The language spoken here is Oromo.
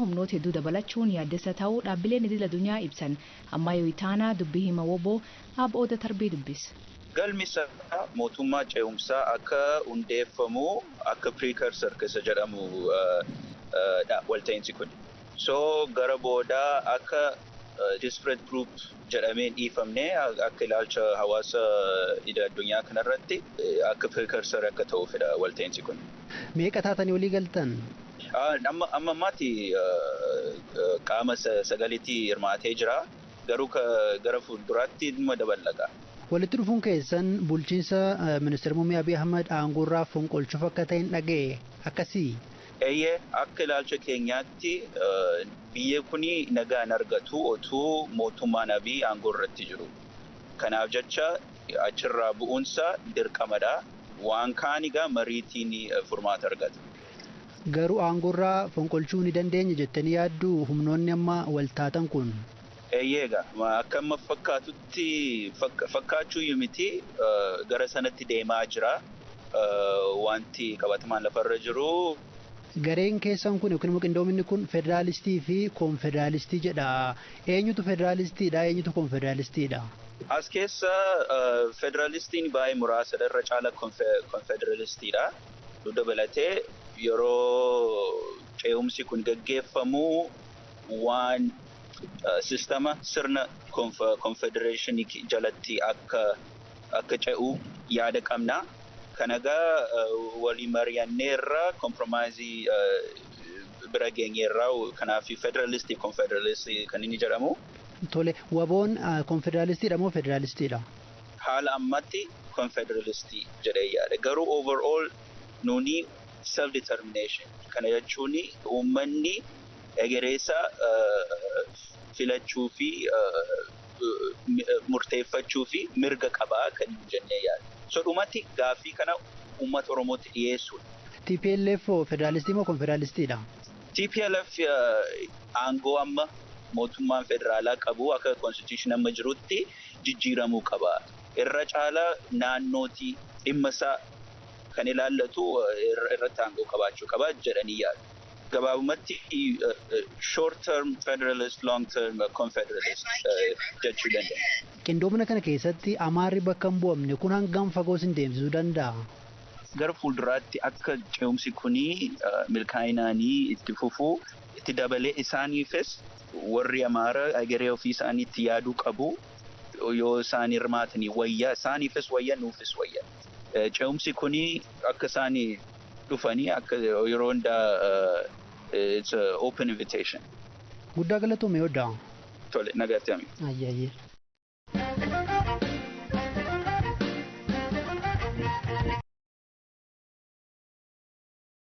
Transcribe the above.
humnoota hedduu dabalachuun yaaddessa ta'uu dhaabbileen idil addunyaa ibsan. Ammaa yoo itaanaa dubbii hima woboo Abba Odaa Tarbii dubbisa. Galmisa mootummaa ce'umsaa akka hundeeffamu akka precursor keessa jedhamu walta'iinsi kun. So gara boodaa akka disparate group jedhamee dhiifamne akka ilaalcha hawaasa idil addunyaa kanarratti akka precursor akka ta'uufidha walta'iinsi kun. Meeqa taatanii walii galtan? Amma ammaatti qaama sagaliitti hirmaatee jira. Garuu gara fuulduraatti dhimma dabalaqa. Walitti dhufuun keessan bulchiinsa ministeera muummee Abiy Ahmed aangoorraa fonqolchuuf akka ta'in dhaga'e akkasii. Eeyyee akka ilaalcha keenyaatti biyya kuni nagaan argatu otuu mootummaan Abiy aangoorratti jiru. Kanaaf jecha achirraa bu'uunsa dirqamadha. Waan kaan egaa mariitiin furmaata argata. Garuu aangoorraa fonqolchuu ni dandeenya jettanii yaaddu humnoonni amma waltaatan kun. Eeyyeega akka amma fakkaatutti fakkaachuu miti gara sanatti deemaa jira wanti qabatamaan lafarra jiru. Gareen keessan kun yookiin immoo qindoominni kun federaalistii fi koonfederaalistii jedha. Eenyutu federaalistiidha eenyutu koonfederaalistiidha? As keessa federaalistiin baay'ee muraasadha irra caala koonfederaalistiidha. Dabalatee yeroo ce'umsi kun gaggeeffamu waan sistema sirna confederationii jalatti akka ce'u yaada qabna. Kanagaa walii mari'anneerra compromisii bira geenyeerra kanaaf federalistii confederalistii kan inni jedhamu. Tole waboon confederalistiidha moo federalistiidha? Haala ammatti confederalistii jedhee yaada. Garuu overall nuni self determination kana jechuun uummanni egereessa filachuu fi murteeffachuu fi mirga qabaa kan jennee yaada. So dhumatti gaaffii kana uummata Oromootti dhiyeessuudha. TPLF federalistii moo konfederaalistiidha? TPLF aangoo amma mootummaan federaalaa qabu akka constitution amma jirutti jijjiiramuu qaba. Irra caalaa naannootii dhimma isaa kan ilaallatu irratti aangoo qabaachuu qaba jedhanii yaadu. Gabaabumatti short term federalist long term confederalist jechuu danda'a. Qindoomina kana keessatti amaarri bakka hin bu'amne kun hangam fagoo sin deemsisuu danda'a? Gara fuulduraatti akka ce'umsi kuni milkaa'inaanii itti fufuu itti dabalee isaaniifis warri amaara egeree ofii isaaniitti yaaduu qabu. Yoo isaan hirmaatanii wayyaa isaaniifis wayyaa nuufis wayyaa. Ce'umsi kuni akka isaanii dhufanii akka yeroo hundaa it's an open invitation. Guddaa galatoome Odaa. Tole nagaatti ami. Ayyaayee.